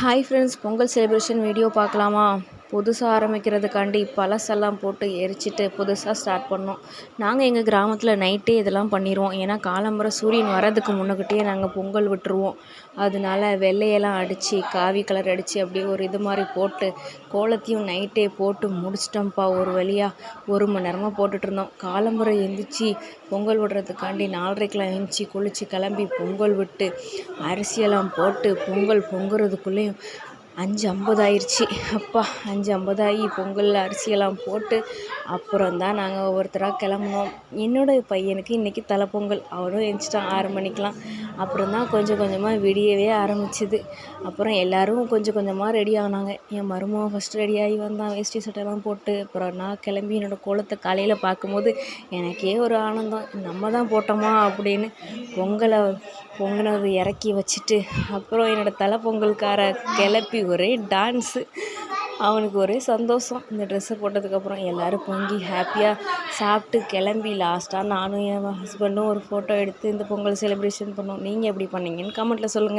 Hi friends, Pongal celebration video பார்க்கலாமா? புதுசாக ஆரம்பிக்கிறதுக்காண்டி பழசெல்லாம் போட்டு எரிச்சிட்டு புதுசாக ஸ்டார்ட் பண்ணோம். நாங்கள் எங்கள் கிராமத்தில் நைட்டே இதெல்லாம் பண்ணிடுவோம். ஏன்னா காலம்பரை சூரியன் வரதுக்கு முன்னக்கிட்டே நாங்கள் பொங்கல் விட்டுருவோம். அதனால வெள்ளையெல்லாம் அடித்து காவி கலர் அடித்து அப்படியே ஒரு இது மாதிரி போட்டு கோலத்தையும் நைட்டே போட்டு முடிச்சிட்டோம்ப்பா. ஒரு வழியாக 1 மணி நேரமாக போட்டுட்ருந்தோம். காலம்பரை எழுந்திரிச்சி பொங்கல் விடுறதுக்காண்டி 4:30க்கெலாம் எழுந்திரிச்சி குளித்து கிளம்பி பொங்கல் விட்டு அரிசியெல்லாம் போட்டு பொங்கல் பொங்குறதுக்குள்ளேயும் 5:50 ஆயிடுச்சு. அப்பா 5:50 ஆகி பொங்கல் அரிசியெல்லாம் போட்டு அப்புறம் தான் நாங்கள் ஒவ்வொருத்தராக கிளம்புனோம். என்னோடய பையனுக்கு இன்றைக்கி தலைப்பொங்கல். அவனும் எழுந்திரிச்சிட்டான் 6 மணிக்கெலாம். அப்புறம் தான் கொஞ்சம் கொஞ்சமாக விடியவே ஆரம்பிச்சிது. அப்புறம் எல்லோரும் கொஞ்சம் கொஞ்சமாக ரெடி ஆனாங்க. என் மருமகன் ஃபஸ்ட்டு ரெடியாகி வந்தான், வேஷ்டி சட்டையெல்லாம் போட்டு. அப்புறம் நான் கிளம்பி என்னோடய கோலத்தை காலையில் பார்க்கும்போது எனக்கே ஒரு ஆனந்தம், நம்ம தான் போட்டோமா அப்படின்னு. பொங்கினது இறக்கி வச்சுட்டு அப்புறம் என்னோடய தலைப்பொங்கல்கார கிளப்பி ஒரே டான்ஸு. அவனுக்கு ஒரே சந்தோஷம். இந்த ட்ரெஸ்ஸை போட்டதுக்கப்புறம் எல்லோரும் பொங்கி ஹாப்பியாக சாப்பிட்டு கிளம்பி லாஸ்ட்டாக நானும் என் ஹஸ்பண்டும் ஒரு ஃபோட்டோ எடுத்து இந்த பொங்கல் செலிப்ரேஷன் பண்ணோம். நீங்கள் எப்படி பண்ணீங்கன்னு கமெண்ட்டில் சொல்லுங்கள்.